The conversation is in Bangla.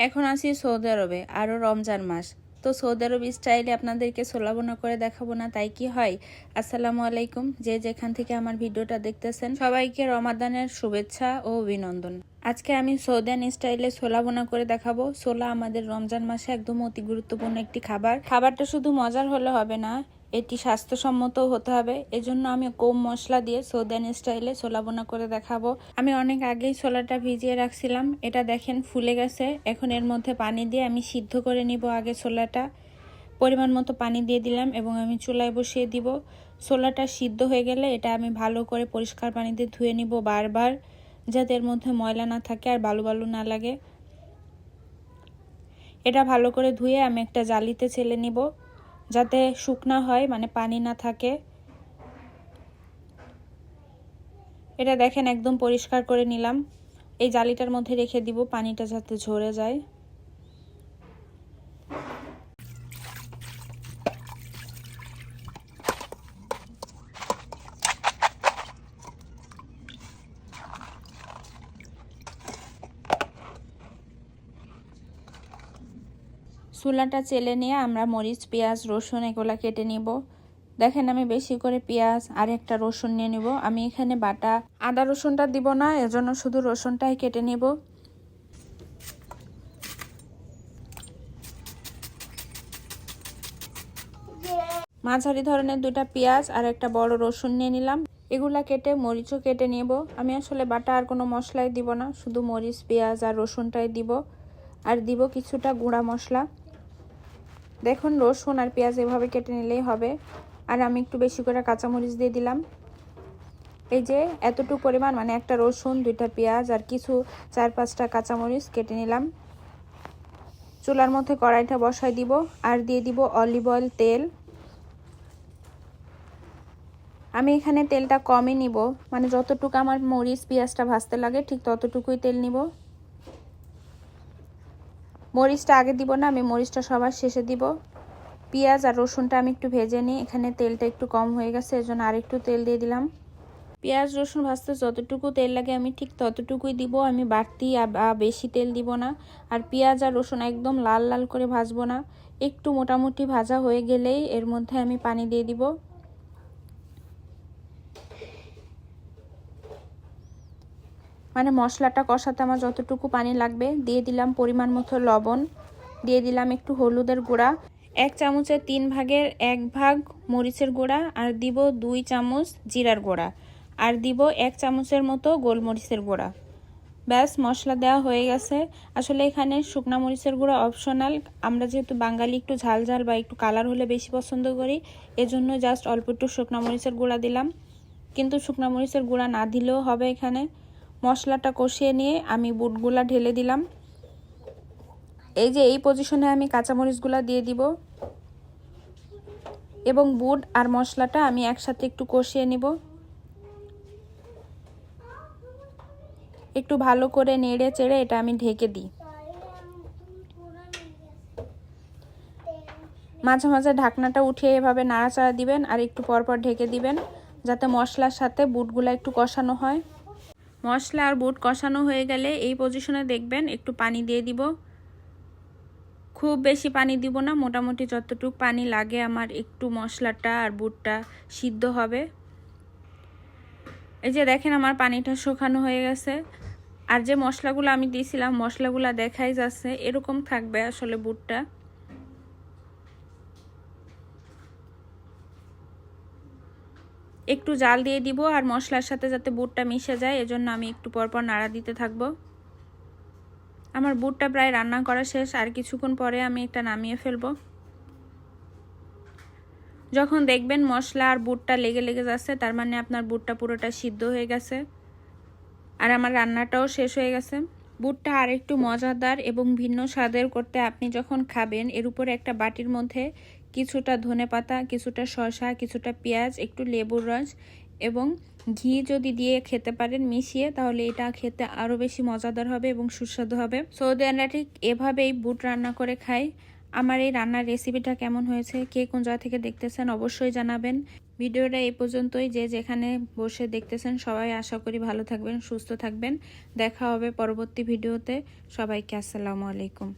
এখন আছি সৌদি আরবে, আরও রমজান মাস। তো সৌদি আরব স্টাইলে আপনাদেরকে ছোলা বোনা করে দেখাবো না, তাই কি হয়? আসসালামু আলাইকুম, যে যেখান থেকে আমার ভিডিওটা দেখতেছেন সবাইকে রমাদানের শুভেচ্ছা ও অভিনন্দন। আজকে আমি সৌদিয়ান স্টাইলে ছোলা বোনা করে দেখাবো। ছোলা আমাদের রমজান মাসে একদম অতি গুরুত্বপূর্ণ একটি খাবার। খাবারটা শুধু মজার হলে হবে না, এটি স্বাস্থ্যসম্মতও হতে হবে। এজন্য আমি কম মশলা দিয়ে সৌদিয়ান স্টাইলে ছোলা বোনা করে দেখাবো। আমি অনেক আগেই ছোলাটা ভিজিয়ে রাখছিলাম, এটা দেখেন ফুলে গেছে। এখন এর মধ্যে পানি দিয়ে আমি সিদ্ধ করে নিব। আগে ছোলাটা পরিমাণ মতো পানি দিয়ে দিলাম এবং আমি চুলায় বসিয়ে দিব। ছোলাটা সিদ্ধ হয়ে গেলে এটা আমি ভালো করে পরিষ্কার পানি দিয়ে ধুয়ে নিব বারবার, যাতে এর মধ্যে ময়লা না থাকে আর বালু বালু না লাগে। এটা ভালো করে ধুয়ে আমি একটা জালিতে ছেলে নিব, যাতে শুকনা হয়, মানে পানি না থাকে। এটা দেখেন একদম পরিষ্কার করে নিলাম। এই জালিটার মধ্যে রেখে দিব, পানিটা যাতে ঝরে যায়। চুলাটা চেলে নিয়ে আমরা মরিচ, পেঁয়াজ, রসুন এগুলা কেটে নিব। দেখেন আমি বেশি করে পেঁয়াজ আর একটা রসুন নিয়ে নিব। আমি এখানে বাটা আদা রসুনটা দিব না, এজন্য শুধু রসুনটাই কেটে নিব। মাঝারি ধরনের দুটা পেঁয়াজ আর একটা বড় রসুন নিয়ে নিলাম। এগুলা কেটে মরিচও কেটে নেব। আমি আসলে বাটা আর কোনো মশলাই দিব না, শুধু মরিচ, পেঁয়াজ আর রসুনটাই দিব। আর দিব কিছুটা গুঁড়া মশলা। দেখুন রসুন আর পেঁয়াজ এভাবে কেটে নিলেই হবে। আর আমি একটু বেশি করে কাঁচামরিচ দিয়ে দিলাম। এই যে এতটুকু পরিমাণ, মানে একটা রসুন, দুইটা পেঁয়াজ আর কিছু 4-5টা কাঁচামরিচ কেটে নিলাম। চুলার মধ্যে কড়াইটা বসাই দিব আর দিয়ে দিব অলিভ অয়েল, তেল। আমি এখানে তেলটা কমই নিব, মানে যতটুকু আমার মরিচ পেঁয়াজটা ভাজতে লাগে ঠিক ততটুকুই তেল নিব। মরিচটা আগে দিব না, আমি মরিচটা সবার শেষে দিব। পেঁয়াজ আর রসুনটা আমি একটু ভেজে নিই। এখানে তেলটা একটু কম হয়ে গেছে, এজন্য আর একটু তেল দিয়ে দিলাম। পেঁয়াজ রসুন ভাজতে যতটুকু তেল লাগে আমি ঠিক ততটুকুই দিব, আমি বাড়তি বেশি তেল দিব না। আর পেঁয়াজ আর রসুন একদম লাল লাল করে ভাজবো না, একটু মোটামুটি ভাজা হয়ে গেলেই এর মধ্যে আমি পানি দিয়ে দিব। মানে মশলাটা কষাতে আমার যতটুকু পানি লাগবে দিয়ে দিলাম। পরিমাণ মতো লবণ দিয়ে দিলাম, একটু হলুদের গুঁড়া, 1 চামচের 3 ভাগের 1 ভাগ মরিচের গুঁড়া, আর দিব 2 চামচ জিরার গুঁড়া, আর দিব 1 চামচের মতো গোলমরিচের গুঁড়া। ব্যাস, মশলা দেওয়া হয়ে গেছে। আসলে এখানে শুকনা মরিচের গুঁড়া অপশনাল। আমরা যেহেতু বাঙালি একটু ঝাল ঝাল বা একটু কালার হলে বেশি পছন্দ করি, এজন্য জাস্ট অল্প একটু শুকনা মরিচের গুঁড়া দিলাম। কিন্তু শুকনা মরিচের গুঁড়া না দিলেও হবে। এখানে মশলাটা কষিয়ে নিয়ে আমি বুটগুলা ঢেলে দিলাম। এই যে এই পজিশনে আমি কাঁচামরিচগুলা দিয়ে দিব এবং বুট আর মশলাটা আমি একসাথে একটু কষিয়ে নিব। একটু ভালো করে নেড়ে চেড়ে এটা আমি ঢেকে দিই। মাঝে মাঝে ঢাকনাটা উঠিয়ে এভাবে নাড়াচাড়া দিবেন আর একটু পরপর ঢেকে দিবেন, যাতে মশলার সাথে বুটগুলা একটু কষানো হয়। মশলা আর বুট কষানো হয়ে গেলে এই পজিশনে দেখবেন একটু পানি দিয়ে দিব। খুব বেশি পানি দিব না, মোটামুটি যতটুকু পানি লাগে আমার একটু মশলাটা আর বুটটা সিদ্ধ হবে। এই যে দেখেন আমার পানিটা শুকানো হয়ে গেছে। আর যে মশলাগুলো আমি দিয়েছিলাম, মশলাগুলো দেখাই যাচ্ছে এরকম থাকবে আসলে বুটটা। একটু জাল দিয়ে দিব আর মশলার সাথে যাতে বুটটা মিশে যায়, এজন্য আমি একটু পরপর নাড়া দিতে থাকবো। আমার বুটটা প্রায় রান্না করা শেষ, আর কিছুক্ষণ পরে আমি এটা নামিয়ে ফেলবো। যখন দেখবেন মশলা আর বুটটা লেগে লেগে যাচ্ছে, তার মানে আপনার বুটটা পুরোটা সিদ্ধ হয়ে গেছে আর আমার রান্নাটাও শেষ হয়ে গেছে। বুটটা আর একটু মজাদার এবং ভিন্ন স্বাদের করতে আপনি যখন খাবেন, এর উপরে একটা বাটির মধ্যে কিছুটা ধনেপাতা, কিছুটা শসা, কিছুটা পেঁয়াজ, একটু লেবুর রস এবং ঘি যদি দিয়ে খেতে পারেন মিশিয়ে, তাহলে এটা খেতে আরও বেশি মজাদার হবে এবং সুস্বাদু হবে। সৌদিয়ানরা ঠিক এভাবেই বুট রান্না করে খায়। আমার এই রান্নার রেসিপিটা কেমন হয়েছে, কে কোন জায়গা থেকে দেখতেছেন অবশ্যই জানাবেন। ভিডিওটা এই পর্যন্তই। যে যেখানে বসে দেখতেছেন সবাই আশা করি ভালো থাকবেন, সুস্থ থাকবেন। দেখা হবে পরবর্তী ভিডিওতে। সবাইকে আসসালামু আলাইকুম।